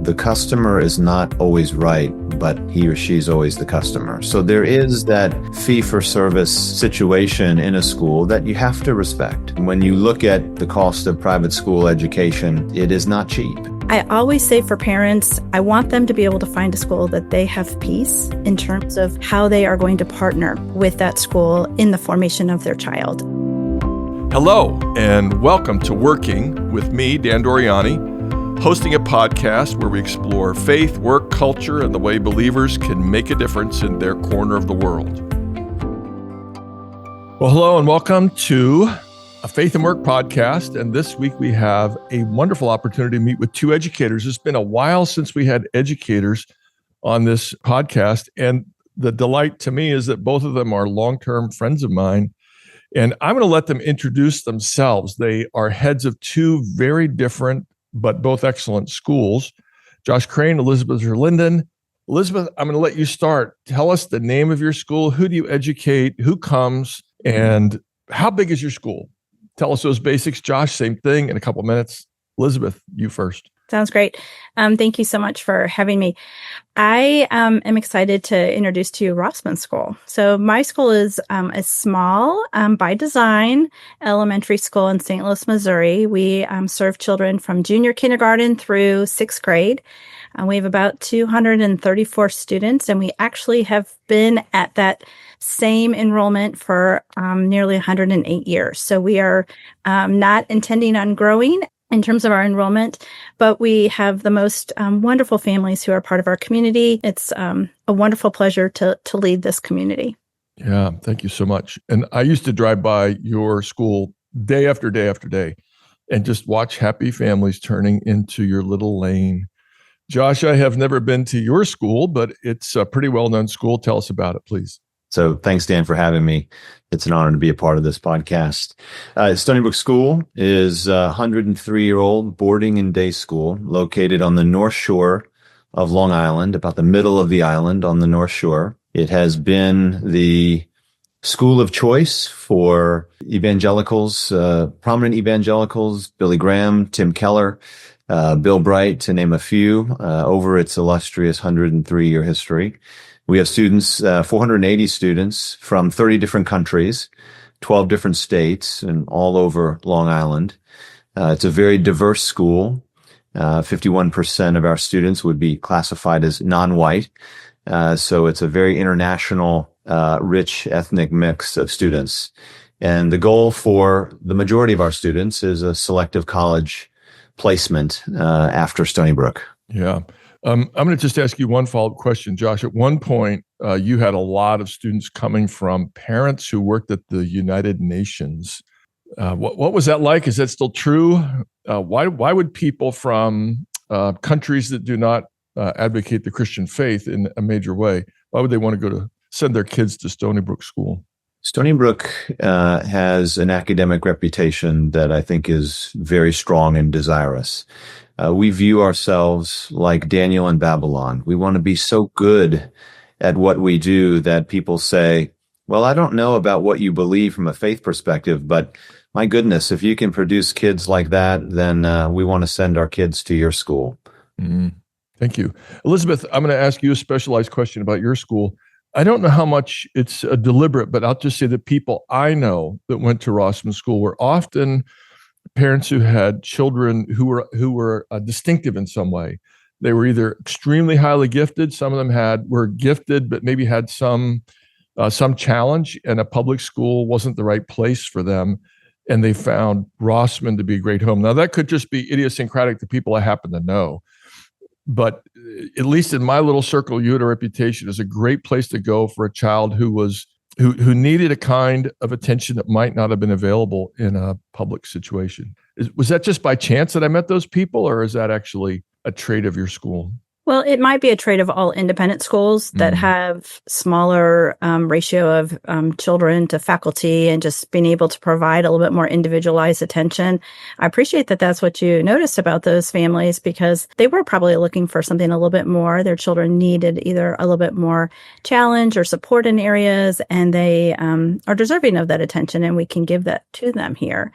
the customer is not always right, but he or she is always the customer. So there is that fee-for-service situation in a school that you have to respect. When you look at the cost of private school education, it is not cheap. I always say for parents, I want them to be able to find a school that they have peace in terms of how they are going to partner with that school in the formation of their child. Hello, and welcome to Working with me, Dan Doriani, hosting a podcast where we explore faith, work, culture, and the way believers can make a difference in their corner of the world. Well, hello, and welcome to a Faith and Work podcast. And this week we have a wonderful opportunity to meet with two educators. It's been a while since we had educators on this podcast. And the delight to me is that both of them are long-term friends of mine. And I'm going to let them introduce themselves. They are heads of two very different, but both excellent schools. Josh Crane, Elizabeth Zurlinden. Elizabeth, I'm going to let you start. Tell us the name of your school. Who do you educate? Who comes? And how big is your school? Tell us those basics. Josh, same thing in a couple minutes. Elizabeth, you first. Sounds great. Thank you so much for having me. I am excited to introduce to you Rossman School. So my school is a small, by design, elementary school in St. Louis, Missouri. We serve children from junior kindergarten through sixth grade. We have about 234 students, and we actually have been at that same enrollment for nearly 108 years. So we are not intending on growing in terms of our enrollment, but we have the most wonderful families who are part of our community. It's a wonderful pleasure to lead this community. Yeah, thank you so much. And I used to drive by your school day after day after day and just watch happy families turning into your little lane. Josh, I have never been to your school, but it's a pretty well-known school. Tell us about it, please. So thanks, Dan, for having me. It's an honor to be a part of this podcast. Stony Brook School is a 103-year-old boarding and day school located on the North Shore of Long Island, about the middle of the island on the North Shore. It has been the school of choice for evangelicals, prominent evangelicals, Billy Graham, Tim Keller, Bill Bright, to name a few, over its illustrious 103-year history. We have students, 480 students from 30 different countries, 12 different states, and all over Long Island. It's a very diverse school. 51% of our students would be classified as non-white. So it's a very international, rich ethnic mix of students. And the goal for the majority of our students is a selective college placement after Stony Brook. Yeah. I'm going to just ask you one follow-up question, Josh. At one point, you had a lot of students coming from parents who worked at the United Nations. What was that like? Is that still true? Why would people from countries that do not advocate the Christian faith in a major way, why would they want to go to send their kids to Stony Brook School? Stony Brook has an academic reputation that I think is very strong and desirous. We view ourselves like Daniel in Babylon. We want to be so good at what we do that people say, well, I don't know about what you believe from a faith perspective, but my goodness, if you can produce kids like that, then we want to send our kids to your school. Mm-hmm. Thank you. Elizabeth, I'm going to ask you a specialized question about your school. I don't know how much it's deliberate, but I'll just say that people I know that went to Rossman School were often parents who had children who were distinctive in some way. They were either extremely highly gifted. Some of them were gifted, but maybe had some challenge, and a public school wasn't the right place for them. And they found Rossman to be a great home. Now, that could just be idiosyncratic to people I happen to know. But at least in my little circle, you had a reputation as a great place to go for a child who needed a kind of attention that might not have been available in a public situation. Was that just by chance that I met those people, or is that actually a trait of your school? Well, it might be a trait of all independent schools that have smaller ratio of children to faculty and just being able to provide a little bit more individualized attention. I appreciate that that's what you noticed about those families, because they were probably looking for something a little bit more. Their children needed either a little bit more challenge or support in areas, and they are deserving of that attention, and we can give that to them here.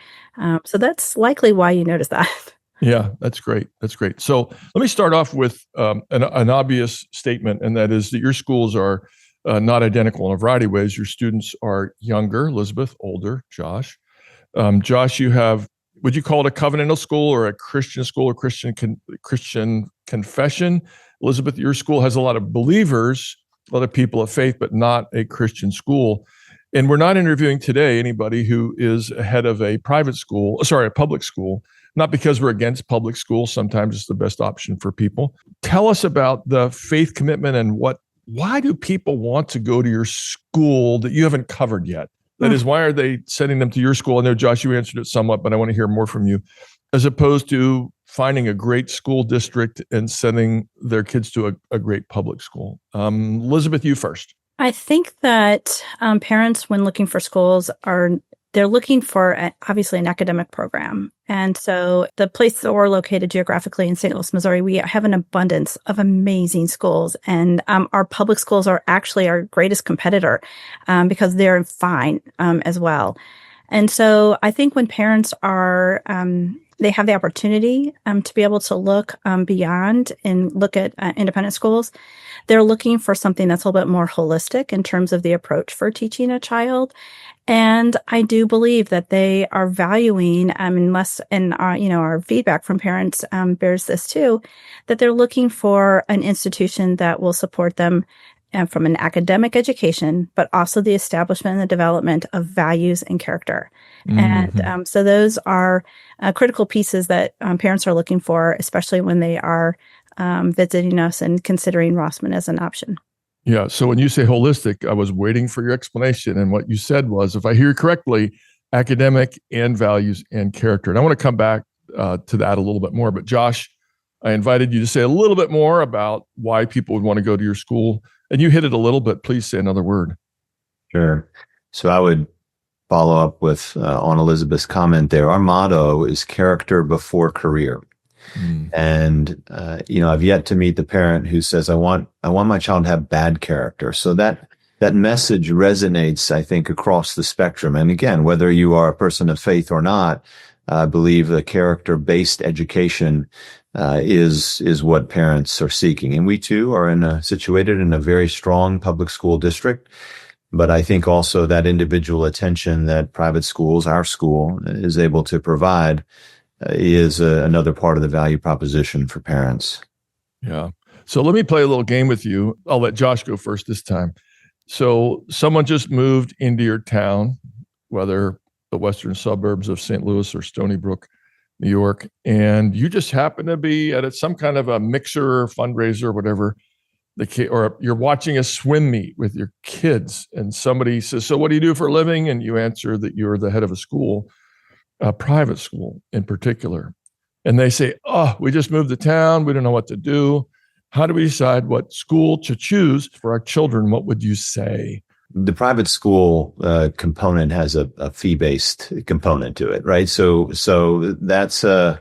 So that's likely why you noticed that. Yeah, that's great. That's great. So let me start off with an obvious statement, and that is that your schools are not identical in a variety of ways. Your students are younger, Elizabeth, older, Josh. Josh, you have, would you call it a covenantal school or a Christian school or Christian confession? Elizabeth, your school has a lot of believers, a lot of people of faith, but not a Christian school. And we're not interviewing today anybody who is head of a a public school, not because we're against public schools. Sometimes it's the best option for people. Tell us about the faith commitment and why do people want to go to your school that you haven't covered yet? That is, why are they sending them to your school? I know, Josh, you answered it somewhat, but I want to hear more from you, as opposed to finding a great school district and sending their kids to a great public school. Elizabeth, you first. I think that parents, when looking for schools, they're looking for obviously an academic program. And so the place that we're located geographically in St. Louis, Missouri, we have an abundance of amazing schools. And our public schools are actually our greatest competitor because they're fine as well. And so I think when parents they have the opportunity to be able to look beyond and look at independent schools, they're looking for something that's a little bit more holistic in terms of the approach for teaching a child. And I do believe that they are valuing, our feedback from parents bears this too, that they're looking for an institution that will support them from an academic education, but also the establishment and the development of values and character. Mm-hmm. And so those are critical pieces that parents are looking for, especially when they are visiting us and considering Rossman as an option. Yeah. So when you say holistic, I was waiting for your explanation. And what you said was, if I hear correctly, academic and values and character. And I want to come back to that a little bit more. But Josh, I invited you to say a little bit more about why people would want to go to your school. And you hit it a little bit. Please say another word. Sure. So I would follow up with on Elizabeth's comment there. Our motto is character before career. And, I've yet to meet the parent who says, I want my child to have bad character. So that message resonates, I think, across the spectrum. And again, whether you are a person of faith or not, I believe the character-based education is what parents are seeking. And we too are situated in a very strong public school district. But I think also that individual attention that private schools, our school, is able to provide is another part of the value proposition for parents. Yeah. So let me play a little game with you. I'll let Josh go first this time. So someone just moved into your town, whether the western suburbs of St. Louis or Stony Brook, New York, and you just happen to be at some kind of a mixer, fundraiser, or whatever, or you're watching a swim meet with your kids, and somebody says, "So what do you do for a living?" And you answer that you're the head of a school, a private school in particular. And they say, "Oh, we just moved to town. We don't know what to do. How do we decide what school to choose for our children?" What would you say? The private school component has a fee-based component to it, right? So that's a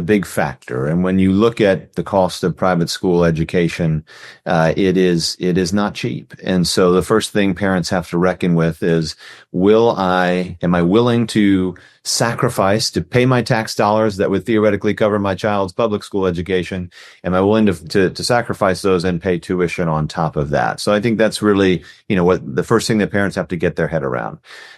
big factor. And when you look at the cost of private school education, it is not cheap. And so the first thing parents have to reckon with is, am I willing to sacrifice to pay my tax dollars that would theoretically cover my child's public school education? Am I willing to sacrifice those and pay tuition on top of that? So I think that's really, what the first thing that parents have to get their head around.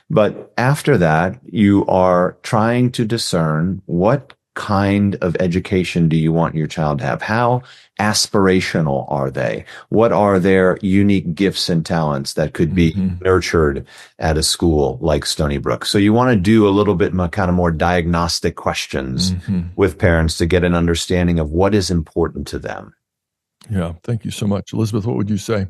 But after that, you are trying to discern what kind of education do you want your child to have? How aspirational are they? What are their unique gifts and talents that could be nurtured at a school like Stony Brook? So you want to do a little bit more diagnostic questions with parents to get an understanding of what is important to them. Yeah, thank you so much. Elizabeth, what would you say?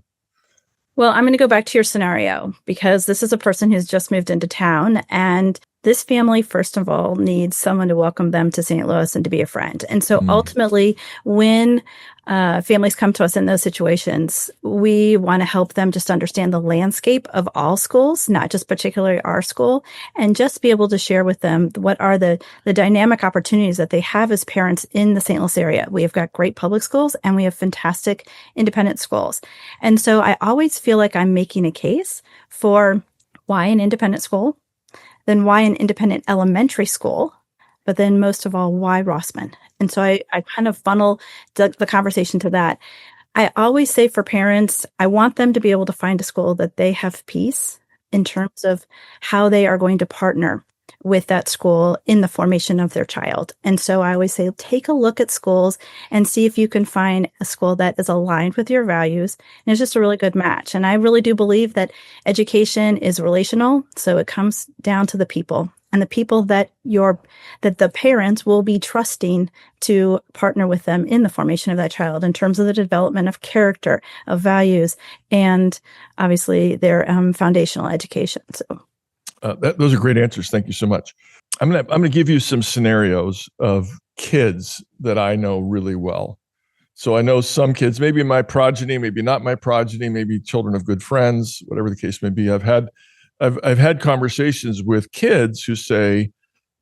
Well, I'm going to go back to your scenario because this is a person who's just moved into town, and this family, first of all, needs someone to welcome them to St. Louis and to be a friend. And so ultimately, when families come to us in those situations, we want to help them just understand the landscape of all schools, not just particularly our school, and just be able to share with them what are the dynamic opportunities that they have as parents in the St. Louis area. We have got great public schools and we have fantastic independent schools. And so I always feel like I'm making a case for why an independent school, then why an independent elementary school, but then most of all, why Rossman? And so I kind of funnel the conversation to that. I always say for parents, I want them to be able to find a school that they have peace in terms of how they are going to partner with that school in the formation of their child. And so I always say, take a look at schools and see if you can find a school that is aligned with your values. And it's just a really good match. And I really do believe that education is relational. So it comes down to the people and the people that the parents will be trusting to partner with them in the formation of that child in terms of the development of character, of values, and obviously their foundational education. So. Those are great answers. Thank you so much. I'm gonna give you some scenarios of kids that I know really well. So I know some kids, maybe my progeny, maybe not my progeny, maybe children of good friends, whatever the case may be. I've had conversations with kids who say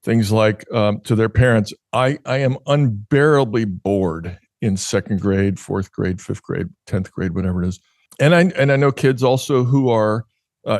things like to their parents, I am unbearably bored in second grade, fourth grade, fifth grade, 10th grade, whatever it is. And I know kids also who are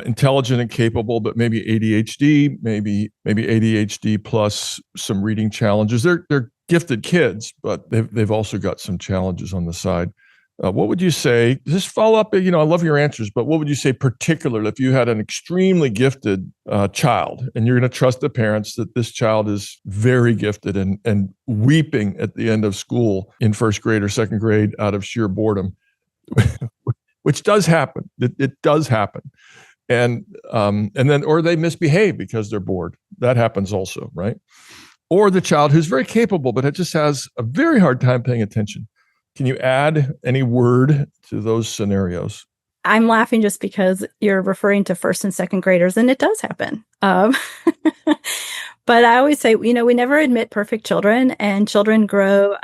intelligent and capable, but maybe ADHD, maybe ADHD plus some reading challenges. They're gifted kids, but they've also got some challenges on the side. What would you say? Just follow up. I love your answers, but what would you say, particularly if you had an extremely gifted child, and you're going to trust the parents that this child is very gifted and weeping at the end of school in first grade or second grade out of sheer boredom, which does happen. It does happen. And then, or they misbehave because they're bored. That happens also, right? Or the child who's very capable, but it just has a very hard time paying attention. Can you add any word to those scenarios? I'm laughing just because you're referring to first and second graders, and it does happen. But I always say, we never admit perfect children, and children grow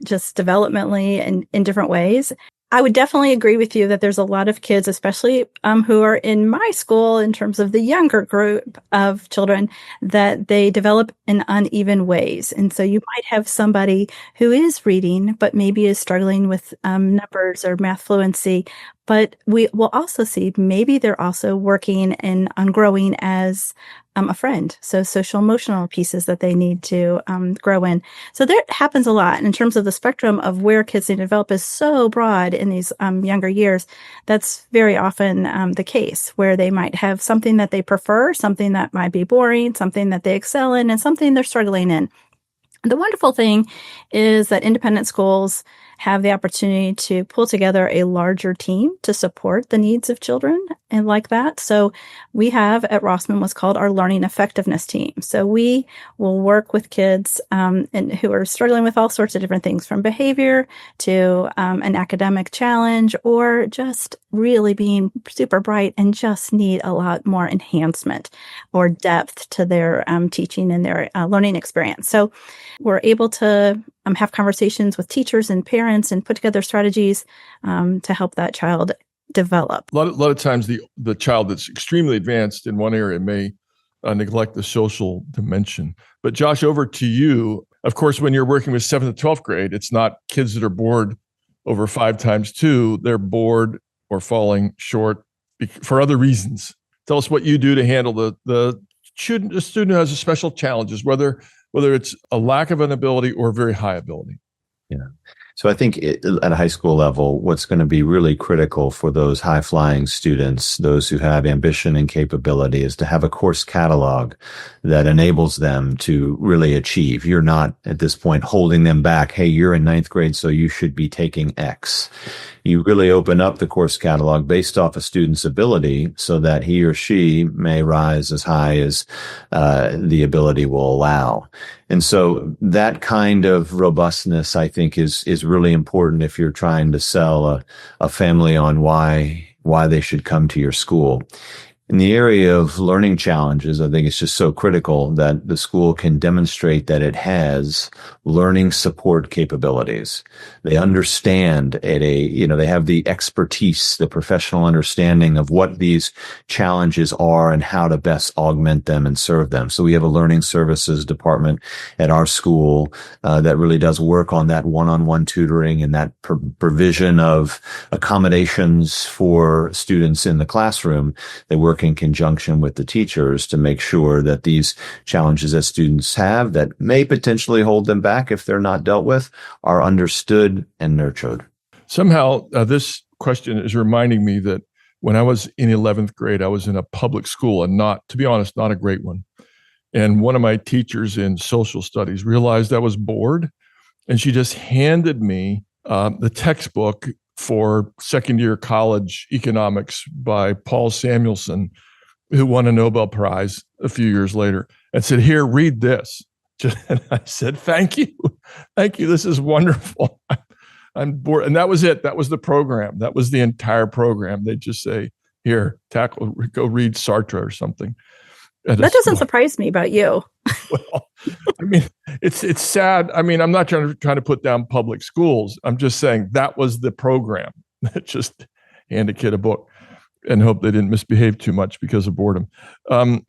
just developmentally and in different ways. I would definitely agree with you that there's a lot of kids, especially who are in my school in terms of the younger group of children, that they develop in uneven ways. And so you might have somebody who is reading, but maybe is struggling with numbers or math fluency. But we will also see maybe they're also working on growing as a friend. So social emotional pieces that they need to grow in. So that happens a lot. And in terms of the spectrum of where kids need to develop is so broad in these younger years. That's very often the case, where they might have something that they prefer, something that might be boring, something that they excel in, and something they're struggling in. The wonderful thing is that independent schools have the opportunity to pull together a larger team to support the needs of children and like that. So we have at Rossman what's called our learning effectiveness team. So we will work with kids and who are struggling with all sorts of different things, from behavior to an academic challenge, or just really being super bright and just need a lot more enhancement or depth to their teaching and their learning experience. So we're able to have conversations with teachers and parents and put together strategies to help that child develop. A lot of times the child that's extremely advanced in one area may neglect the social dimension. But Josh, over to you. Of course, when you're working with 7th to 12th grade, it's not kids that are bored over 5 times 2. They're bored or falling short for other reasons. Tell us what you do to handle the student who has special challenges, whether it's a lack of an ability or very high ability. Yeah. So I think at a high school level, what's going to be really critical for those high-flying students, those who have ambition and capability, is to have a course catalog that enables them to really achieve. You're not at this point holding them back. Hey, you're in 9th grade, so you should be taking X. You really open up the course catalog based off a student's ability so that he or she may rise as high as the ability will allow. And so that kind of robustness, I think, is really important if you're trying to sell a family on why they should come to your school. In the area of learning challenges, I think it's just so critical that the school can demonstrate that it has learning support capabilities. They understand they have the expertise, the professional understanding of what these challenges are and how to best augment them and serve them. So we have a learning services department at our school that really does work on that one-on-one tutoring and that provision of accommodations for students in the classroom. They work work in conjunction with the teachers to make sure that these challenges that students have that may potentially hold them back if they're not dealt with are understood and nurtured. Somehow, this question is reminding me that when I was in 11th grade, I was in a public school, and to be honest, not a great one. And one of my teachers in social studies realized I was bored, and she just handed me the textbook for second-year college economics by Paul Samuelson, who won a Nobel Prize a few years later, and said, "Here, read this." And I said, "Thank you. Thank you. This is wonderful. I'm bored." And that was it. That was the program. That was the entire program. They'd just say, "Here, go read Sartre or something." That doesn't surprise me about you. Well, I mean, it's sad. I mean, I'm not trying to put down public schools. I'm just saying that was the program. Just hand a kid a book and hope they didn't misbehave too much because of boredom.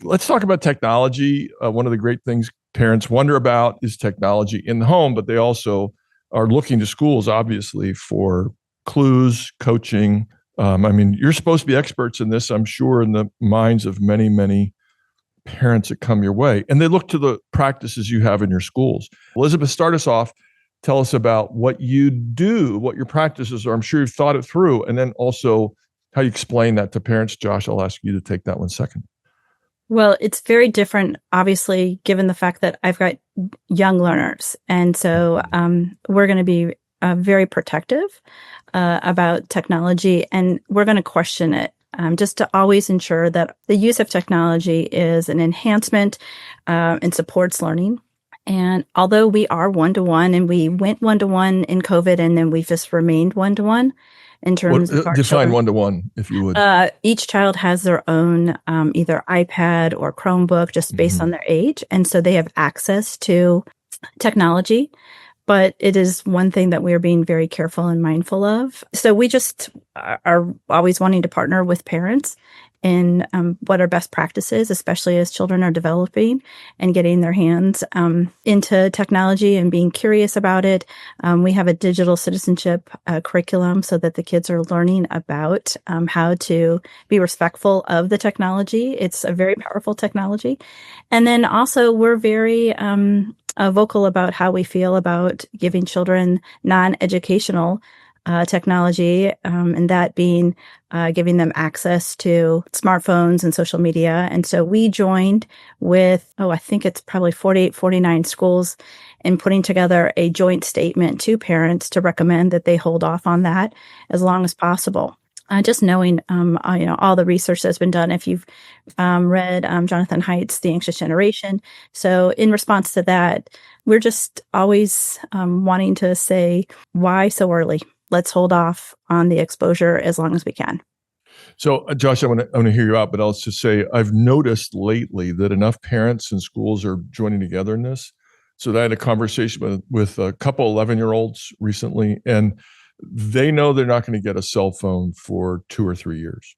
Let's talk about technology. One of the great things parents wonder about is technology in the home, but they also are looking to schools, obviously, for clues, coaching. I mean, you're supposed to be experts in this, I'm sure, in the minds of many, many parents that come your way. And they look to the practices you have in your schools. Elizabeth, start us off. Tell us about what you do, what your practices are. I'm sure you've thought it through. And then also how you explain that to parents. Josh, I'll ask you to take that one second. Well, it's very different, obviously, given the fact that I've got young learners. And so we're going to be very protective about technology, and we're going to question it. Just to always ensure that the use of technology is an enhancement and supports learning. And although we are one-to-one, and we went one-to-one in COVID, and then we've just remained one-to-one in terms of our define children. One-to-one, if you would. Each child has their own either iPad or Chromebook, just based on their age. And so they have access to technology. But it is one thing that we are being very careful and mindful of. So we just are always wanting to partner with parents in what are best practices, especially as children are developing and getting their hands into technology and being curious about it. We have a digital citizenship curriculum so that the kids are learning about how to be respectful of the technology. It's a very powerful technology. And then also we're very vocal about how we feel about giving children non-educational technology, and that being giving them access to smartphones and social media. And so we joined with, I think it's probably 48, 49 schools in putting together a joint statement to parents to recommend that they hold off on that as long as possible. Just knowing, all the research that's been done. If you've read Jonathan Haidt's The Anxious Generation. So in response to that, we're just always wanting to say, why so early? Let's hold off on the exposure as long as we can. So, Josh, I want to hear you out, but I'll just say I've noticed lately that enough parents and schools are joining together in this. So I had a conversation with a couple 11-year-olds recently, and they know they're not going to get a cell phone for 2 or 3 years.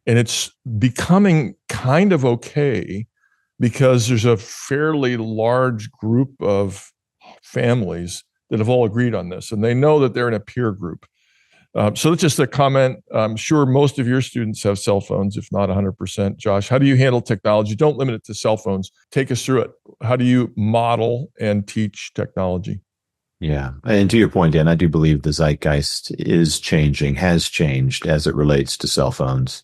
And it's becoming kind of okay because there's a fairly large group of families that have all agreed on this, and they know that they're in a peer group. So that's just a comment. I'm sure most of your students have cell phones, if not 100%. Josh, how do you handle technology? Don't limit it to cell phones. Take us through it. How do you model and teach technology? Yeah. And to your point, Dan, I do believe the zeitgeist is changing, has changed as it relates to cell phones.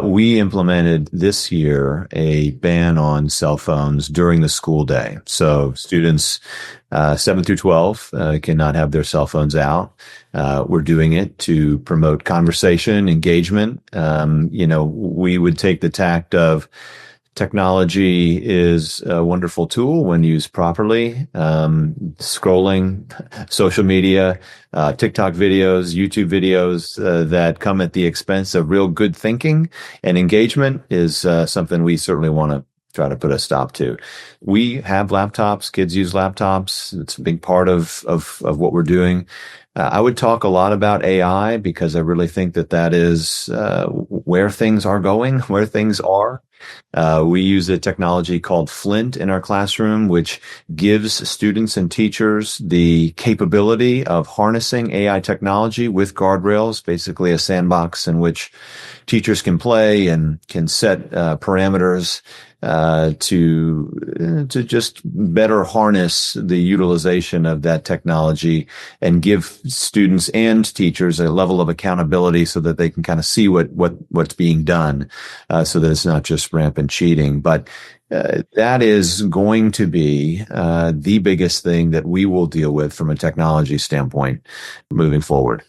We implemented this year a ban on cell phones during the school day. So students 7 through 12 cannot have their cell phones out. We're doing it to promote conversation, engagement. We would take the tact of technology is a wonderful tool when used properly. Scrolling, social media, TikTok videos, YouTube videos that come at the expense of real good thinking and engagement is something we certainly want to try to put a stop to. We have laptops. Kids use laptops. It's a big part of what we're doing. I would talk a lot about AI because I really think that is where things are going, where things are. We use a technology called Flint in our classroom, which gives students and teachers the capability of harnessing AI technology with guardrails, basically a sandbox in which teachers can play and can set parameters to just better harness the utilization of that technology and give students and teachers a level of accountability so that they can kind of see what's being done, so that it's not just rampant cheating. But that is going to be the biggest thing that we will deal with from a technology standpoint moving forward.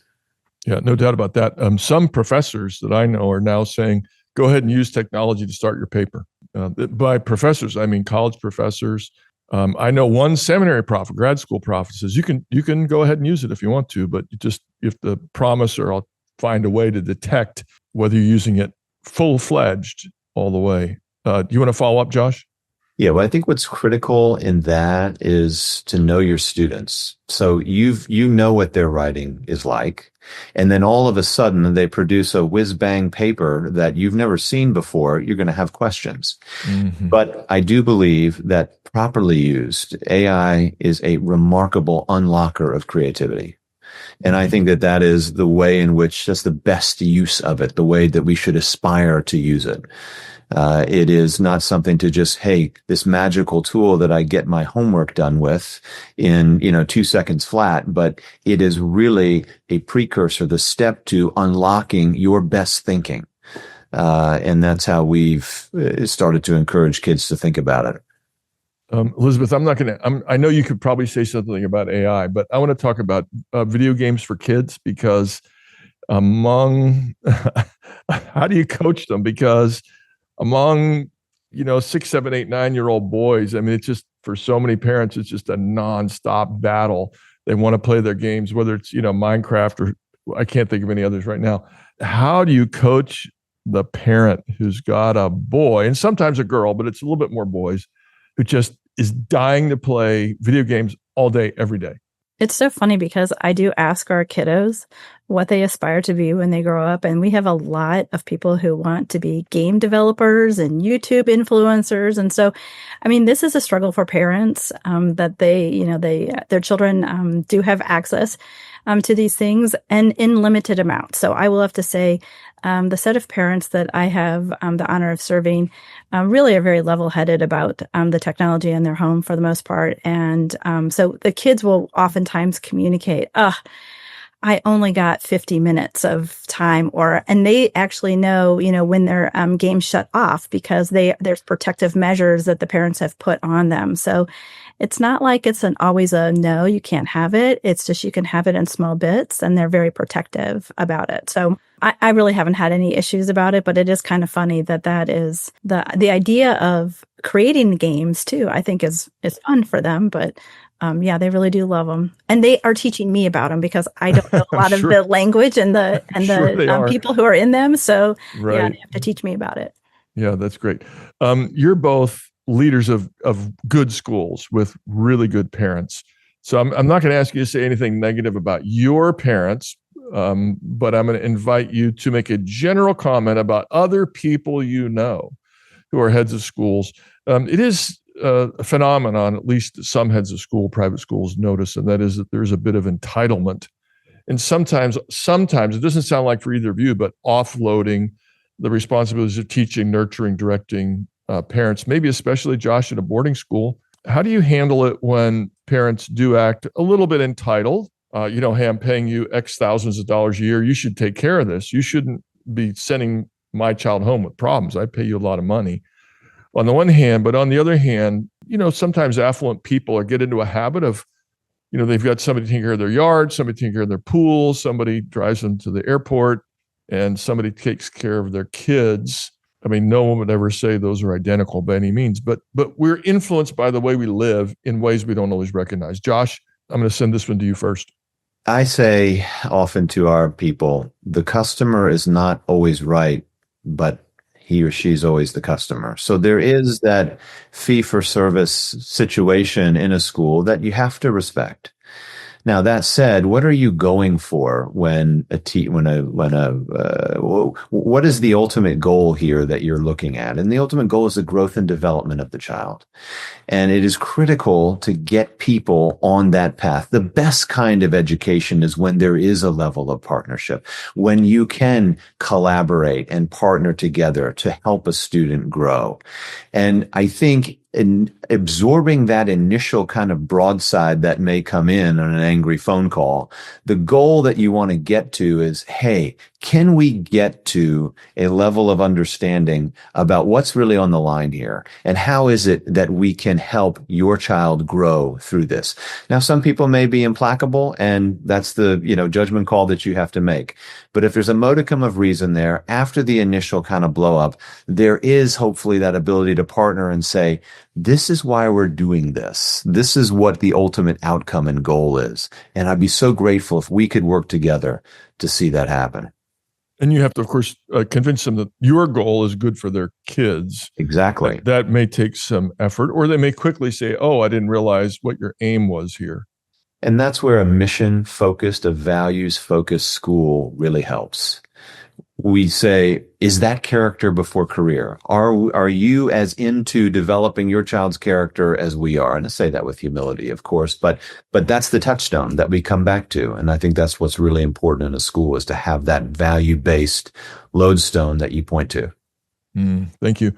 Yeah, no doubt about that. Some professors that I know are now saying, go ahead and use technology to start your paper. By professors, I mean college professors. I know one seminary prof, grad school prof, says you can go ahead and use it if you want to, but you have to promise or I'll find a way to detect whether you're using it full-fledged all the way. Do you want to follow up, Josh? Yeah, well, I think what's critical in that is to know your students. So you know what their writing is like. And then all of a sudden they produce a whiz-bang paper that you've never seen before. You're going to have questions. Mm-hmm. But I do believe that properly used, AI is a remarkable unlocker of creativity. And I think that is the way in which that's the best use of it, the way that we should aspire to use it. It is not something to just, hey, this magical tool that I get my homework done with in, 2 seconds flat, but it is really a precursor, the step to unlocking your best thinking. And that's how we've started to encourage kids to think about it. Elizabeth, I know you could probably say something about AI, but I want to talk about video games for kids because how do you coach them? Because among, 6, 7, 8, 9-year-old boys, I mean, it's just, for so many parents, it's just a nonstop battle. They want to play their games, whether it's, Minecraft or I can't think of any others right now. How do you coach the parent who's got a boy, and sometimes a girl, but it's a little bit more boys, who just is dying to play video games all day, every day? It's so funny because I do ask our kiddos what they aspire to be when they grow up. And we have a lot of people who want to be game developers and YouTube influencers. And so, I mean, this is a struggle for parents, that their children do have access to these things and in limited amounts. So I will have to say, the set of parents that I have the honor of serving really are very level-headed about the technology in their home for the most part. And so the kids will oftentimes communicate, I only got 50 minutes of time, and they actually know, when their games shut off because there's protective measures that the parents have put on them. So it's not like it's always a no, you can't have it. It's just you can have it in small bits, and they're very protective about it. So I really haven't had any issues about it, but it is kind of funny that is the idea of creating the games too. I think is fun for them, but they really do love them, and they are teaching me about them because I don't know a lot of the language and the people who are in them. So right. Yeah, they have to teach me about it. Yeah, that's great. You're both leaders of good schools with really good parents. So I'm not going to ask you to say anything negative about your parents, but I'm going to invite you to make a general comment about other people you know who are heads of schools. It is a phenomenon, at least some heads of school, private schools notice, and that is that there's a bit of entitlement. And sometimes it doesn't sound like for either of you, but offloading the responsibilities of teaching, nurturing, directing parents, maybe especially Josh at a boarding school. How do you handle it when parents do act a little bit entitled? Hey, I'm paying you X thousands of dollars a year. You should take care of this. You shouldn't be sending my child home with problems. I pay you a lot of money. On the one hand, but on the other hand, sometimes affluent people get into a habit of, they've got somebody taking care of their yard, somebody taking care of their pool, somebody drives them to the airport, and somebody takes care of their kids. I mean, no one would ever say those are identical by any means, but we're influenced by the way we live in ways we don't always recognize. Josh, I'm going to send this one to you first. I say often to our people, the customer is not always right, but he or she's always the customer. So there is that fee for service situation in a school that you have to respect. Now, that said, what are you going for what is the ultimate goal here that you're looking at? And the ultimate goal is the growth and development of the child. And it is critical to get people on that path. The best kind of education is when there is a level of partnership, when you can collaborate and partner together to help a student grow. And I think in absorbing that initial kind of broadside that may come in on an angry phone call, the goal that you want to get to is, hey, can we get to a level of understanding about what's really on the line here? And how is it that we can help your child grow through this? Now, some people may be implacable, and that's the, judgment call that you have to make. But if there's a modicum of reason there, after the initial kind of blow up, there is hopefully that ability to partner and say, this is why we're doing this. This is what the ultimate outcome and goal is. And I'd be so grateful if we could work together to see that happen. And you have to, of course, convince them that your goal is good for their kids. Exactly. That may take some effort, or they may quickly say, oh, I didn't realize what your aim was here. And that's where a mission-focused, a values-focused school really helps. We say, is that character before career? Are you as into developing your child's character as we are? And I say that with humility, of course, but that's the touchstone that we come back to. And I think that's what's really important in a school, is to have that value-based lodestone that you point to. Thank you.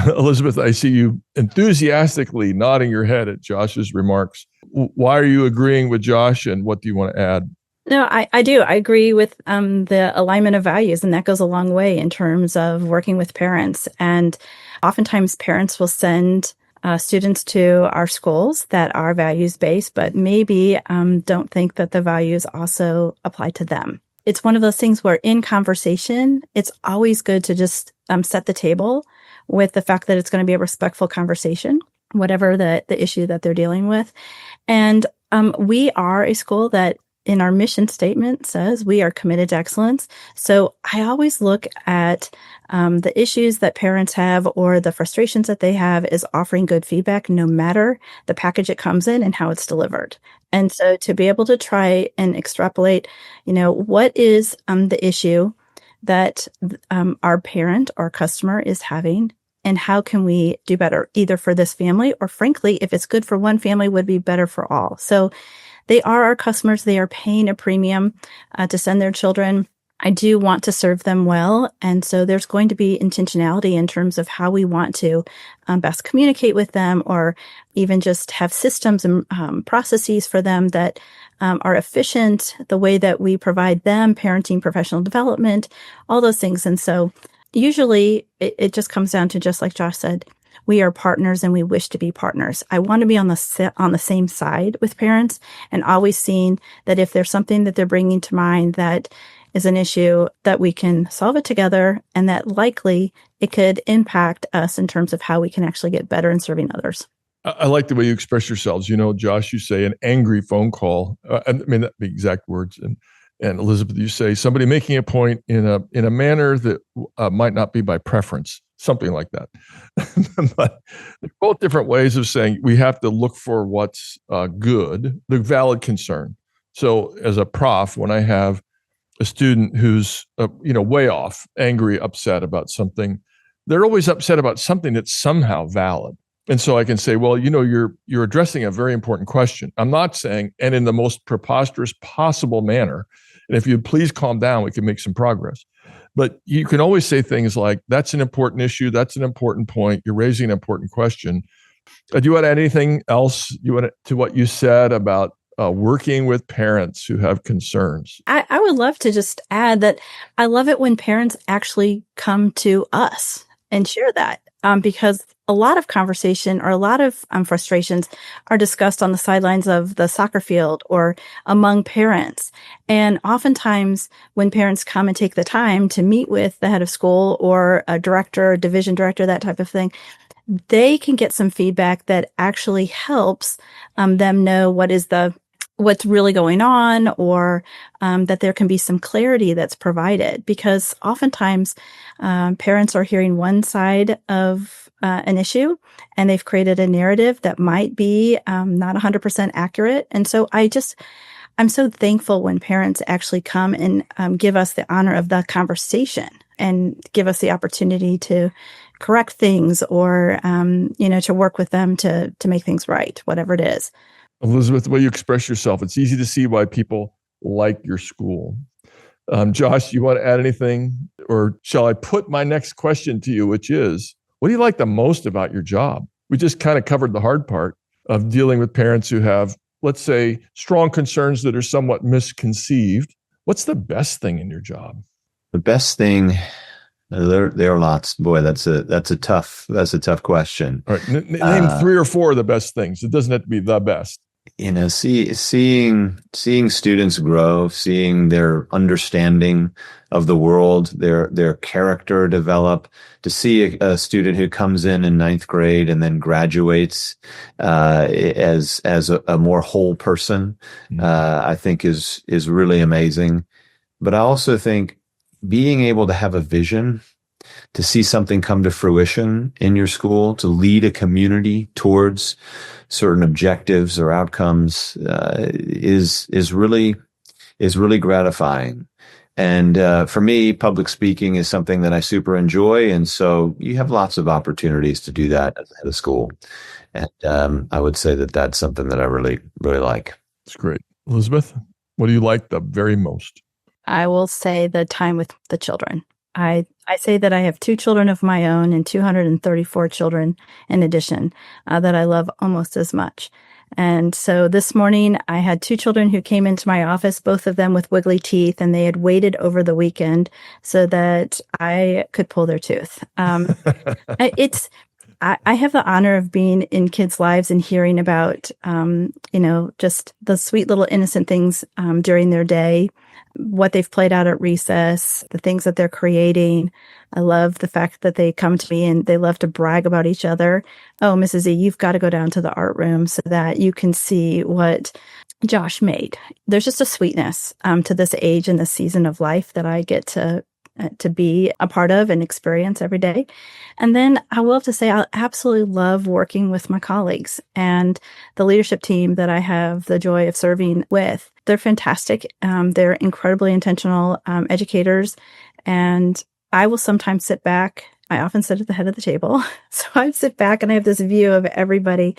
Elizabeth, I see you enthusiastically nodding your head at Josh's remarks. Why are you agreeing with Josh, and what do you want to add? No, I do. I agree with the alignment of values, and that goes a long way in terms of working with parents. And oftentimes parents will send students to our schools that are values-based, but maybe don't think that the values also apply to them. It's one of those things where in conversation, it's always good to just set the table with the fact that it's going to be a respectful conversation, whatever the issue that they're dealing with. And we are a school that in our mission statement says we are committed to excellence. So I always look at the issues that parents have or the frustrations that they have is offering good feedback, no matter the package it comes in and how it's delivered. And so to be able to try and extrapolate, what is the issue that our parent or customer is having, and how can we do better either for this family, or frankly, if it's good for one family, would be better for all. So they are our customers. They are paying a premium to send their children. I do want to serve them well. And so there's going to be intentionality in terms of how we want to best communicate with them, or even just have systems and processes for them that are efficient, the way that we provide them parenting, professional development, all those things. And so usually it just comes down to, just like Josh said, we are partners and we wish to be partners. I want to be on the same side with parents, and always seeing that if there's something that they're bringing to mind that is an issue, that we can solve it together, and that likely it could impact us in terms of how we can actually get better in serving others. I like the way you express yourselves. Josh, you say an angry phone call. I mean, that's the exact words. And Elizabeth, you say somebody making a point in a manner that might not be by preference, something like that. But they're both different ways of saying we have to look for what's good, the valid concern. So as a prof, when I have a student who's way off, angry, upset about something, they're always upset about something that's somehow valid. And so I can say, well, you're addressing a very important question. I'm not saying, and in the most preposterous possible manner, and if you'd please calm down, we can make some progress. But you can always say things like, that's an important issue, that's an important point, you're raising an important question. Do you want to add anything else to what you said about working with parents who have concerns? I would love to just add that I love it when parents actually come to us and share that, because a lot of conversation or a lot of frustrations are discussed on the sidelines of the soccer field or among parents. And oftentimes when parents come and take the time to meet with the head of school or a director, division director, that type of thing, they can get some feedback that actually helps them know what is the what's really going on, or that there can be some clarity that's provided, because oftentimes parents are hearing one side of an issue, and they've created a narrative that might be not 100% accurate. And so I'm so thankful when parents actually come and give us the honor of the conversation and give us the opportunity to correct things, or to work with them to make things right, whatever it is. Elizabeth, the way you express yourself, it's easy to see why people like your school. Josh, you want to add anything? Or shall I put my next question to you, which is, what do you like the most about your job? We just kind of covered the hard part of dealing with parents who have, let's say, strong concerns that are somewhat misconceived. What's the best thing in your job? The best thing, there are lots. Boy, that's a tough question. All right, name 3 or 4 of the best things. It doesn't have to be the best. Seeing students grow, seeing their understanding of the world, their character develop, to see a student who comes in 9th grade and then graduates as a more whole person, I think is really amazing. But I also think being able to have a vision, to see something come to fruition in your school, to lead a community towards certain objectives or outcomes, is really gratifying. And for me, public speaking is something that I super enjoy, and so you have lots of opportunities to do that at the head of school. And I would say that that's something that I really like. That's great, Elizabeth. What do you like the very most? I will say the time with the children. I say that I have 2 children of my own and 234 children in addition that I love almost as much. And so this morning I had 2 children who came into my office, both of them with wiggly teeth, and they had waited over the weekend so that I could pull their tooth. I have the honor of being in kids' lives and hearing about, just the sweet little innocent things during their day, what they've played out at recess, the things that they're creating. I love the fact that they come to me and they love to brag about each other. Oh, Mrs. E, you've got to go down to the art room so that you can see what Josh made. There's just a sweetness to this age and this season of life that I get to be a part of and experience every day. And then I will have to say, I absolutely love working with my colleagues and the leadership team that I have the joy of serving with. They're fantastic. They're incredibly intentional educators. And I will sometimes sit back. I often sit at the head of the table. So I sit back and I have this view of everybody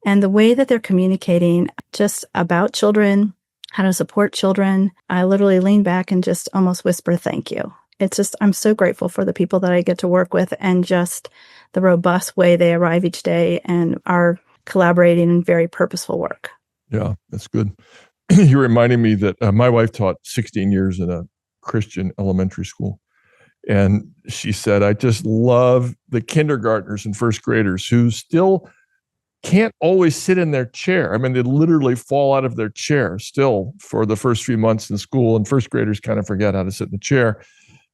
and the way that they're communicating just about children, how to support children. I literally lean back and just almost whisper, thank you. It's just, I'm so grateful for the people that I get to work with and just the robust way they arrive each day and are collaborating in very purposeful work. Yeah, that's good. You're reminding me that my wife taught 16 years in a Christian elementary school. And she said, I just love the kindergartners and first graders who still can't always sit in their chair. I mean, they literally fall out of their chair still for the first few months in school, and first graders kind of forget how to sit in the chair.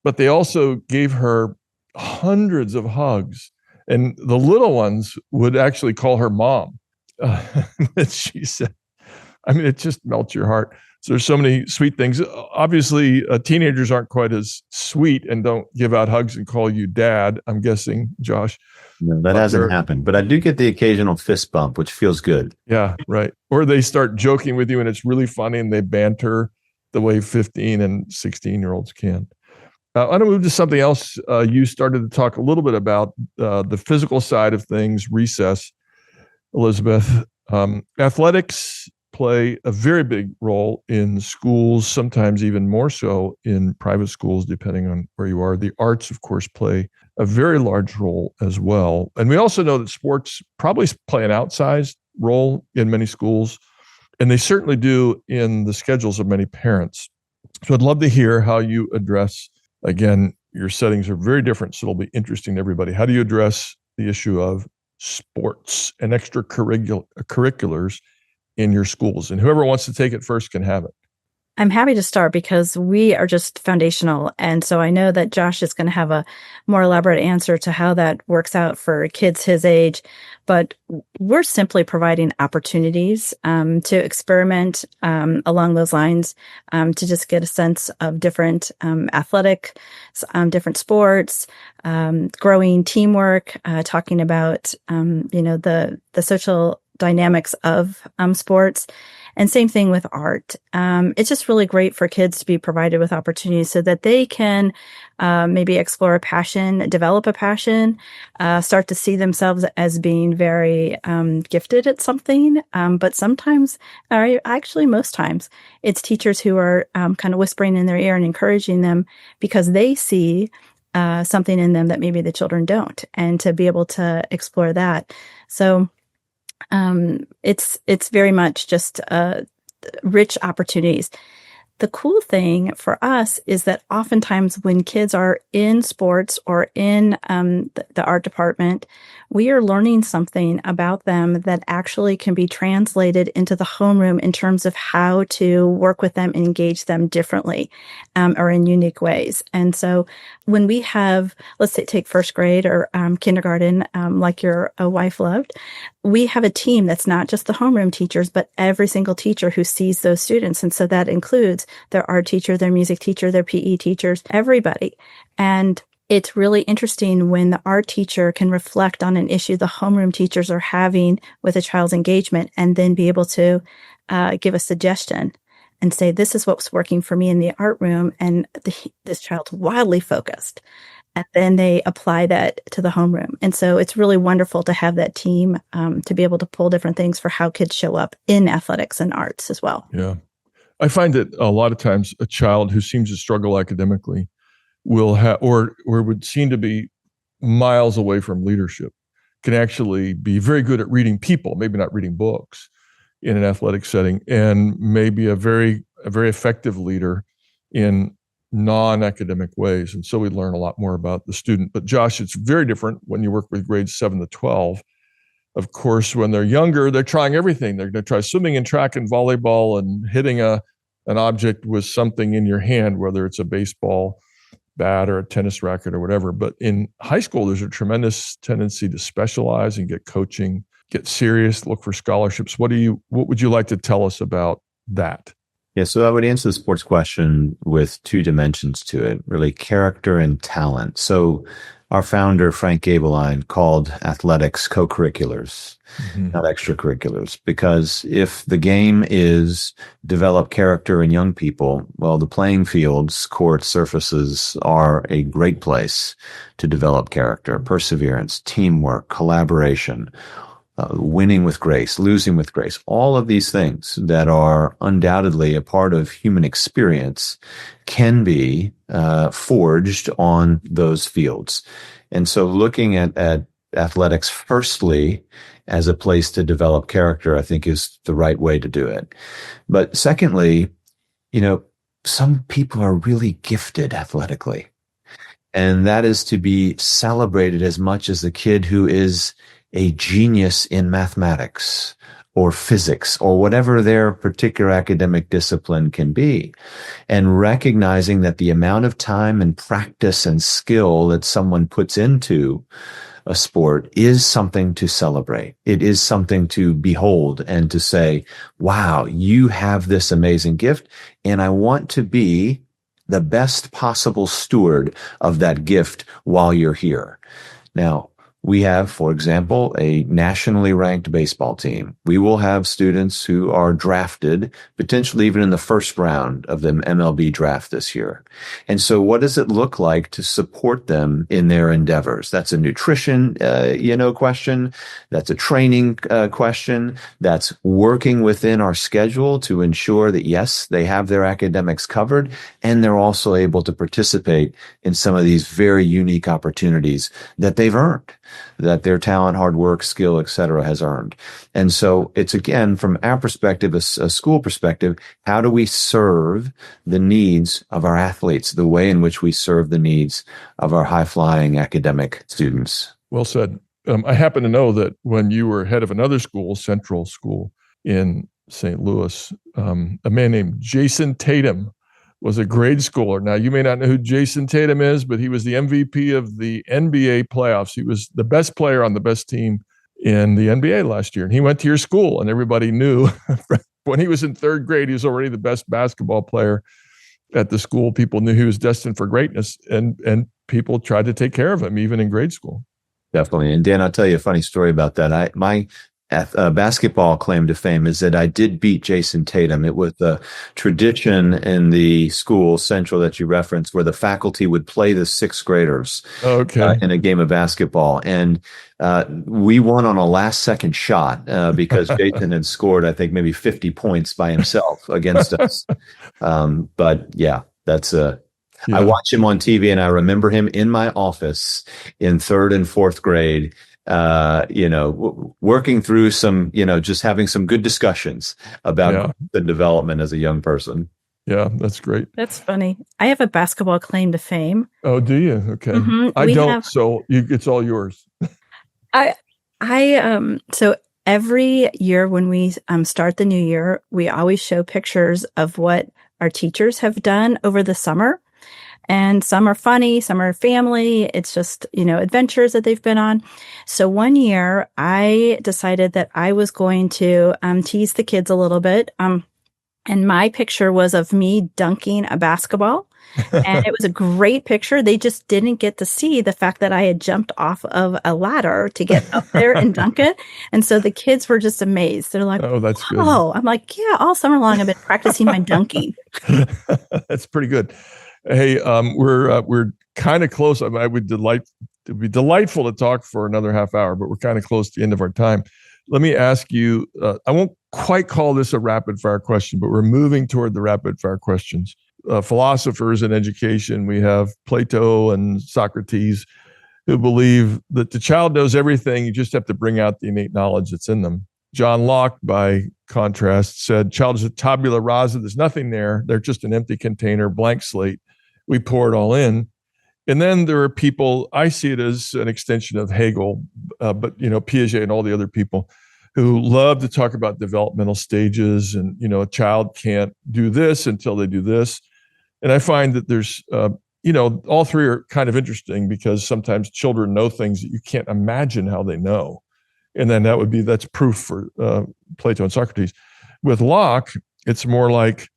But they also gave her hundreds of hugs, and the little ones would actually call her mom. And she said, I mean, it just melts your heart. So there's so many sweet things. Obviously, teenagers aren't quite as sweet and don't give out hugs and call you dad, I'm guessing, Josh. No, that hasn't happened. But I do get the occasional fist bump, which feels good. Yeah, right. Or they start joking with you and it's really funny and they banter the way 15 and 16-year-olds can. I want to move to something else. You started to talk a little bit about the physical side of things, recess, Elizabeth. Athletics play a very big role in schools, sometimes even more so in private schools, depending on where you are. The arts, of course, play a very large role as well. And we also know that sports probably play an outsized role in many schools, and they certainly do in the schedules of many parents. So I'd love to hear how you address, again, your settings are very different, so it'll be interesting to everybody. How do you address the issue of sports and extracurriculars in your schools? And whoever wants to take it first can have it. I'm happy to start because we are just foundational. And so I know that Josh is going to have a more elaborate answer to how that works out for kids his age. But we're simply providing opportunities to experiment along those lines, to just get a sense of different athletic, different sports, growing teamwork, talking about, the social dynamics of sports. And same thing with art. It's just really great for kids to be provided with opportunities so that they can maybe explore a passion, develop a passion, start to see themselves as being very gifted at something. But sometimes, or actually most times, it's teachers who are kind of whispering in their ear and encouraging them because they see something in them that maybe the children don't, and to be able to explore that. So it's very much just rich opportunities. The cool thing for us is that oftentimes when kids are in sports or in the art department, we are learning something about them that actually can be translated into the homeroom in terms of how to work with them and engage them differently or in unique ways. And so when we have, let's say, take first grade or kindergarten, like your wife loved, we have a team that's not just the homeroom teachers, but every single teacher who sees those students. And so that includes their art teacher, their music teacher, their PE teachers, everybody. And it's really interesting when the art teacher can reflect on an issue the homeroom teachers are having with a child's engagement and then be able to give a suggestion and say, this is what's working for me in the art room. And this child's wildly focused. And then they apply that to the homeroom. And so it's really wonderful to have that team to be able to pull different things for how kids show up in athletics and arts as well. Yeah. I find that a lot of times a child who seems to struggle academically will have, or would seem to be miles away from leadership, can actually be very good at reading people, maybe not reading books in an athletic setting, and maybe a very effective leader in non-academic ways. And so we learn a lot more about the student. But Josh, it's very different when you work with grades 7 to 12. Of course, when they're younger, they're trying everything. They're going to try swimming and track and volleyball and hitting an object with something in your hand, whether it's a baseball bat or a tennis racket or whatever. But in high school, there's a tremendous tendency to specialize and get coaching, get serious, look for scholarships. What would you like to tell us about that? Yeah, so I would answer the sports question with two dimensions to it, really character and talent. So our founder, Frank Gabeline, called athletics co-curriculars, not extracurriculars, because if the game is develop character in young people, well, the playing fields, courts, surfaces are a great place to develop character, perseverance, teamwork, collaboration, winning with grace, losing with grace, all of these things that are undoubtedly a part of human experience can be forged on those fields. And so looking at athletics firstly as a place to develop character, I think is the right way to do it. But secondly, some people are really gifted athletically, and that is to be celebrated as much as the kid who is a genius in mathematics or physics or whatever their particular academic discipline can be. And recognizing that the amount of time and practice and skill that someone puts into a sport is something to celebrate. It is something to behold and to say, wow, you have this amazing gift, and I want to be the best possible steward of that gift while you're here. Now, we have, for example, a nationally ranked baseball team. We will have students who are drafted, potentially even in the first round of the MLB draft this year. And so what does it look like to support them in their endeavors? That's a nutrition, question. That's a training question. That's working within our schedule to ensure that, yes, they have their academics covered, and they're also able to participate in some of these very unique opportunities that they've earned, that their talent, hard work, skill, et cetera, has earned. And so it's, again, from our perspective, a school perspective, how do we serve the needs of our athletes, the way in which we serve the needs of our high-flying academic students? Well said. I happen to know that when you were head of another school, Central School in St. Louis. A man named Jason Tatum was a grade schooler. Now, you may not know who Jason Tatum is, but he was the MVP of the NBA playoffs. He was the best player on the best team in the NBA last year. And he went to your school, and everybody knew when he was in third grade, he was already the best basketball player at the school. People knew he was destined for greatness, and people tried to take care of him, even in grade school. Definitely. And Dan, I'll tell you a funny story about that. My basketball claim to fame is that I did beat Jason Tatum. It was the tradition in the school, Central, that you referenced, where the faculty would play the sixth graders in a game of basketball. And we won on a last-second shot because Jason had scored, I think, maybe 50 points by himself against us. But yeah, that's I watch him on TV, and I remember him in my office in third and fourth grade, working through some, just having some good discussions about the development as a young person. Yeah, that's great. That's funny. I have a basketball claim to fame. Oh, do you? Okay. Mm-hmm. I don't, so it's all yours. So every year when we start the new year, we always show pictures of what our teachers have done over the summer. And some are funny, some are family. It's just, adventures that they've been on. So one year I decided that I was going to tease the kids a little bit. And my picture was of me dunking a basketball. And it was a great picture. They just didn't get to see the fact that I had jumped off of a ladder to get up there and dunk it. And so the kids were just amazed. They're like, "Oh, that's good." Oh, I'm like, yeah, all summer long I've been practicing my dunking. That's pretty good. Hey, we're kind of close. It would be delightful to talk for another half hour, but we're kind of close to the end of our time. Let me ask you, I won't quite call this a rapid fire question, but we're moving toward the rapid fire questions. Philosophers in education, we have Plato and Socrates, who believe that the child knows everything. You just have to bring out the innate knowledge that's in them. John Locke, by contrast, said, child is a tabula rasa. There's nothing there. They're just an empty container, blank slate. We pour it all in. And then there are people, I see it as an extension of Hegel, but Piaget and all the other people who love to talk about developmental stages and, a child can't do this until they do this. And I find that there's, all three are kind of interesting because sometimes children know things that you can't imagine how they know. And then that's proof for Plato and Socrates. With Locke, it's more like,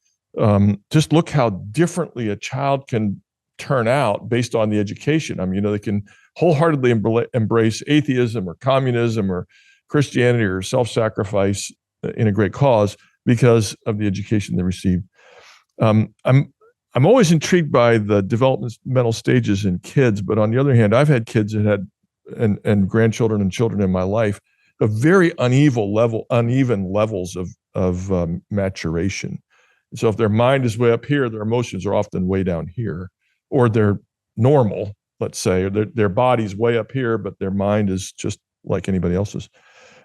just look how differently a child can turn out based on the education. I mean, they can wholeheartedly embrace atheism or communism or Christianity or self-sacrifice in a great cause because of the education they received. I'm always intrigued by the developmental stages in kids, but on the other hand, I've had kids that had and grandchildren and children in my life of very uneven levels of maturation. So if their mind is way up here, their emotions are often way down here, or they're normal, let's say, or their body's way up here, but their mind is just like anybody else's.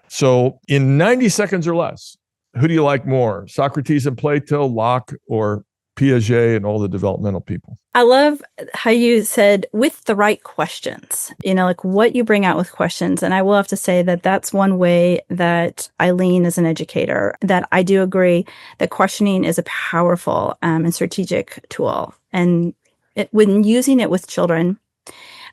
So in 90 seconds or less, who do you like more, Socrates and Plato, Locke, or Piaget and all the developmental people? I love how you said with the right questions, like what you bring out with questions. And I will have to say that that's one way that I lean as an educator, that I do agree that questioning is a powerful and strategic tool. And when using it with children,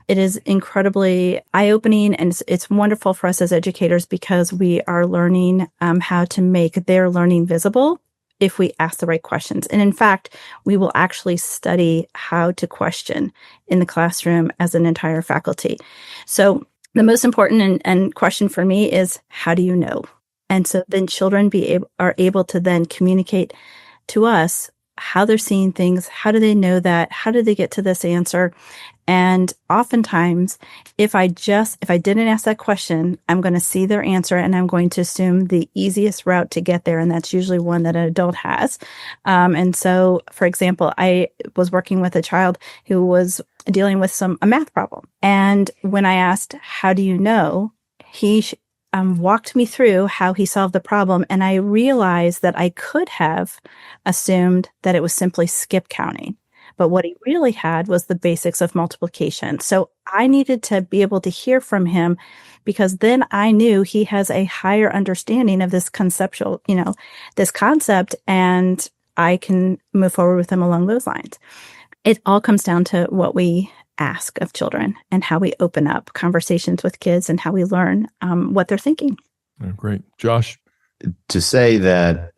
it is incredibly eye-opening, and it's wonderful for us as educators because we are learning how to make their learning visible if we ask the right questions. And in fact, we will actually study how to question in the classroom as an entire faculty. So the most important and question for me is, how do you know? And so then children are able to then communicate to us how they're seeing things. How do they know that? How did they get to this answer? And oftentimes, if I didn't ask that question, I'm going to see their answer and I'm going to assume the easiest route to get there. And that's usually one that an adult has. And so, for example, I was working with a child who was dealing with a math problem. And when I asked, how do you know? He walked me through how he solved the problem. And I realized that I could have assumed that it was simply skip counting. But what he really had was the basics of multiplication. So I needed to be able to hear from him, because then I knew he has a higher understanding of this conceptual, this concept, and I can move forward with him along those lines. It all comes down to what we ask of children and how we open up conversations with kids and how we learn what they're thinking. Oh, great. Josh? To say that,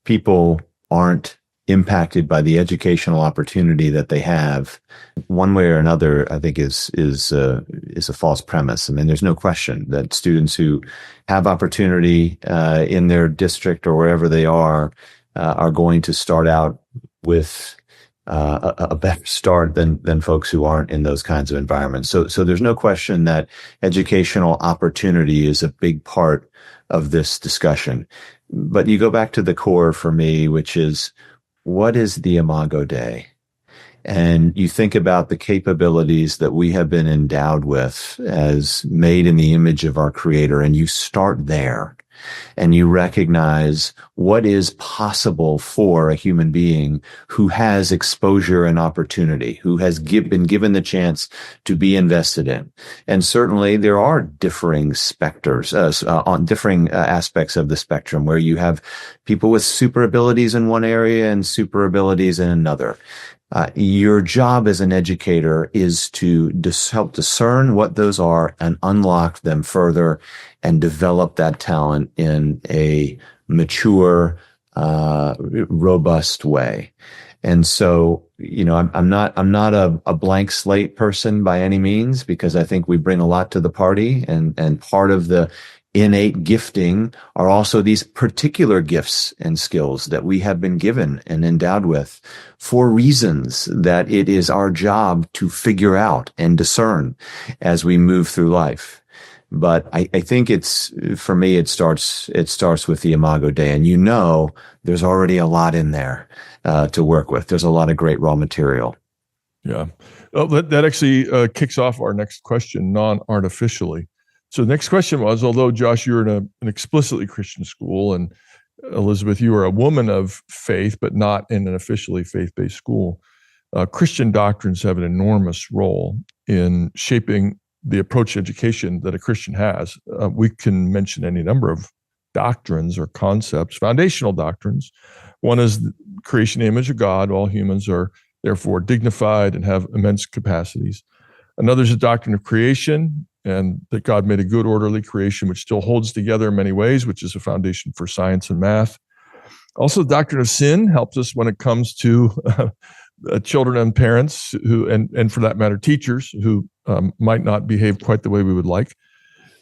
people aren't impacted by the educational opportunity that they have one way or another, I think is a false premise. I mean, there's no question that students who have opportunity in their district or wherever they are going to start out with a better start than folks who aren't in those kinds of environments. So there's no question that educational opportunity is a big part of this discussion. But you go back to the core for me, which is, what is the Imago Dei? And you think about the capabilities that we have been endowed with as made in the image of our Creator, and you start there. And you recognize what is possible for a human being who has exposure and opportunity, who has been given the chance to be invested in. And certainly there are differing specters on differing aspects of the spectrum, where you have people with super abilities in one area and super abilities in another. Your job as an educator is to help discern what those are and unlock them further and develop that talent in a mature, robust way. And so, I'm not a blank slate person by any means, because I think we bring a lot to the party, and part of the innate gifting are also these particular gifts and skills that we have been given and endowed with for reasons that it is our job to figure out and discern as we move through life. But I think for me, it starts with the Imago Dei, and there's already a lot in there to work with. There's a lot of great raw material. Yeah. Well, that actually kicks off our next question, non-artificially. So the next question was, although, Josh, you're in an explicitly Christian school, and Elizabeth, you are a woman of faith, but not in an officially faith-based school, Christian doctrines have an enormous role in shaping the approach to education that a Christian has. We can mention any number of doctrines or concepts, foundational doctrines. One is the creation image of God. All humans are therefore dignified and have immense capacities. Another is the doctrine of creation, and that God made a good, orderly creation, which still holds together in many ways, which is a foundation for science and math. Also, the doctrine of sin helps us when it comes to children and parents who, and for that matter, teachers who might not behave quite the way we would like.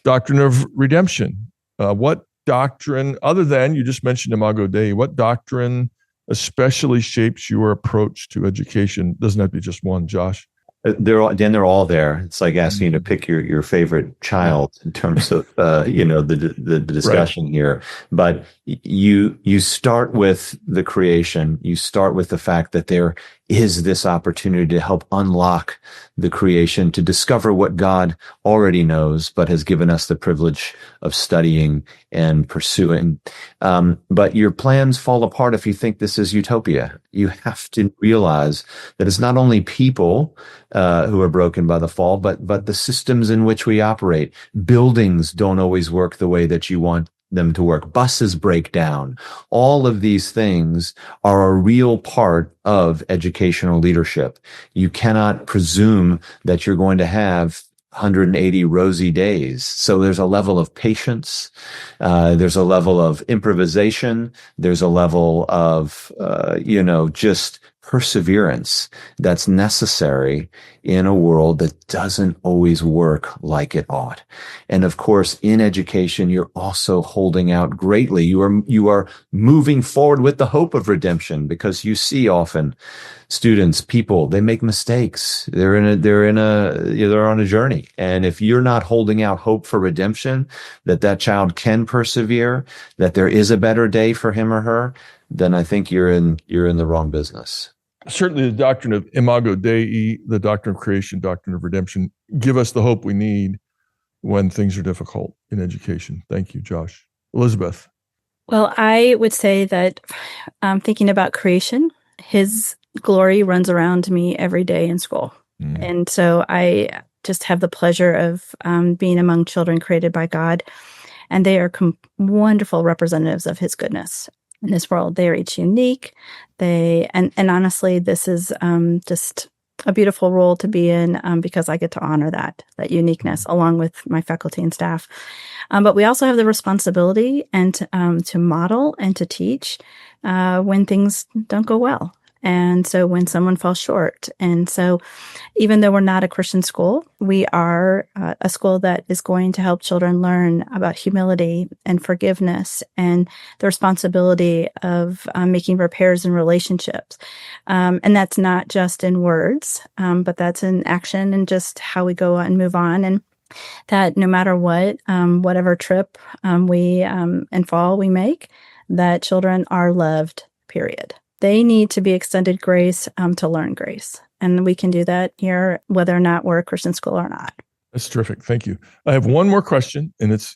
Doctrine of redemption. What doctrine, other than you just mentioned Imago Dei, what doctrine especially shapes your approach to education? Doesn't have to be just one, Josh. They're all there. It's like asking you to pick your favorite child in terms of the discussion here. But you start with the creation. You start with the fact that there is this opportunity to help unlock the creation, to discover what God already knows, but has given us the privilege of studying and pursuing. But your plans fall apart if you think this is utopia. You have to realize that it's not only people who are broken by the fall, but the systems in which we operate. Buildings don't always work the way that you want them to work. Buses break down. All of these things are a real part of educational leadership. You cannot presume that you're going to have 180 rosy days. So there's a level of patience. There's a level of improvisation. There's a level of, just perseverance that's necessary in a world that doesn't always work like it ought. And of course, in education, you're also holding out greatly. You are moving forward with the hope of redemption, because you see often students, people, they make mistakes. They're on a journey. And if you're not holding out hope for redemption, that child can persevere, that there is a better day for him or her, then I think you're in the wrong business. Certainly the doctrine of Imago Dei, the doctrine of creation, doctrine of redemption, give us the hope we need when things are difficult in education. Thank you, Josh. Elizabeth. Well, I would say that thinking about creation, his glory runs around me every day in school. And so I just have the pleasure of being among children created by God. And they are wonderful representatives of his goodness in this world. They are each unique. And honestly, this is just a beautiful role to be in because I get to honor that uniqueness along with my faculty and staff. But we also have the responsibility and to model and to teach when things don't go well. And so when someone falls short. And so even though we're not a Christian school, we are a school that is going to help children learn about humility and forgiveness and the responsibility of making repairs in relationships. And that's not just in words, but that's in action and just how we go and move on. And that no matter what, whatever trip and fall we make, that children are loved, period. They need to be extended grace to learn grace. And we can do that here, whether or not we're a Christian school or not. That's terrific. Thank you. I have one more question, and it's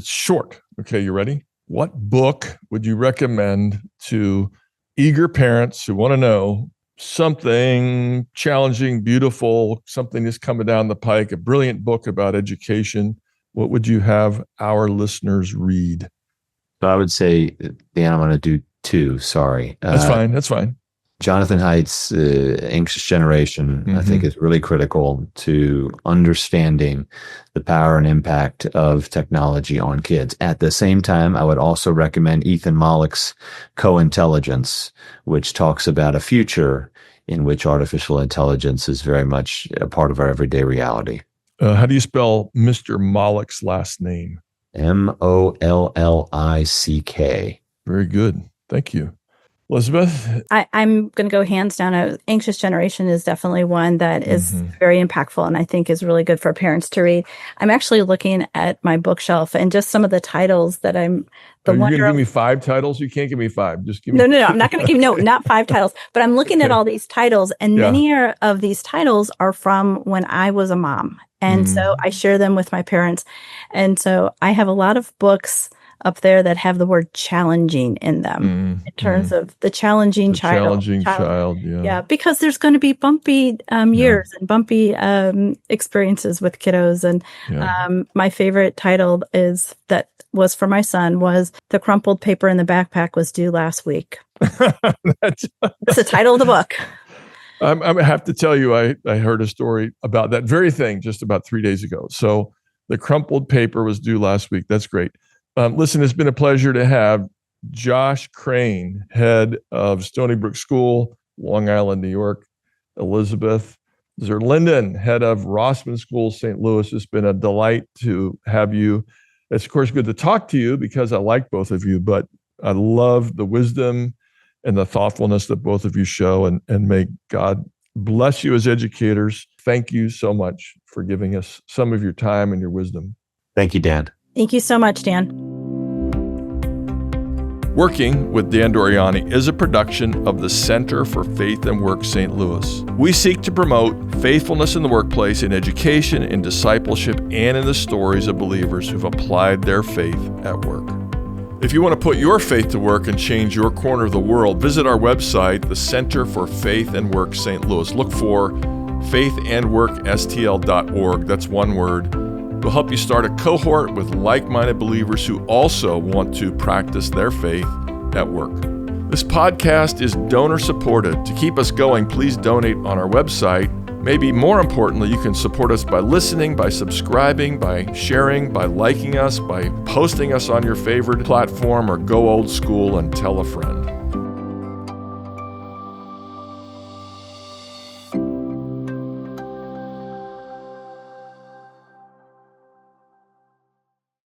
short. Okay, you ready? What book would you recommend to eager parents who want to know something challenging, beautiful, something that's coming down the pike, a brilliant book about education? What would you have our listeners read? So I would say, Dan, I'm going to do two. Sorry. That's fine. That's fine. Jonathan Haidt's Anxious Generation, I think, is really critical to understanding the power and impact of technology on kids. At the same time, I would also recommend Ethan Mollick's Co-Intelligence, which talks about a future in which artificial intelligence is very much a part of our everyday reality. How do you spell Mr. Mollick's last name? Mollick. Very good. Thank you. Elizabeth? I'm going to go hands down. Anxious Generation is definitely one that is very impactful and I think is really good for parents to read. I'm actually looking at my bookshelf and just some of the titles that I'm... Are you going to give me 5 titles? You can't give me 5. Just give me... No. I'm not going to give you, not 5 titles. But I'm looking at all these titles and many of these titles are from when I was a mom. And so I share them with my parents. And so I have a lot of books up there that have the word challenging in them in terms of the challenging child. Challenging child, yeah. Yeah, because there's going to be bumpy years and bumpy experiences with kiddos. And my favorite title was for my son was The Crumpled Paper in the Backpack Was Due Last Week. That's the title of the book. I have to tell you, I heard a story about that very thing just about 3 days ago. So the crumpled paper was due last week. That's great. Listen, it's been a pleasure to have Josh Crane, head of Stony Brook School, Long Island, New York. Elizabeth Zurlinden, head of Rossman School, St. Louis. It's been a delight to have you. It's, of course, good to talk to you because I like both of you, but I love the wisdom and the thoughtfulness that both of you show, and may God bless you as educators. Thank you so much for giving us some of your time and your wisdom. Thank you, Dan. Thank you so much, Dan. Working with Dan Doriani is a production of the Center for Faith and Work St. Louis. We seek to promote faithfulness in the workplace, in education, in discipleship, and in the stories of believers who've applied their faith at work. If you want to put your faith to work and change your corner of the world, visit our website, the Center for Faith and Work St. Louis. Look for faithandworkstl.org. That's one word. We'll help you start a cohort with like-minded believers who also want to practice their faith at work. This podcast is donor-supported. To keep us going, please donate on our website. Maybe more importantly, you can support us by listening, by subscribing, by sharing, by liking us, by posting us on your favorite platform, or go old school and tell a friend.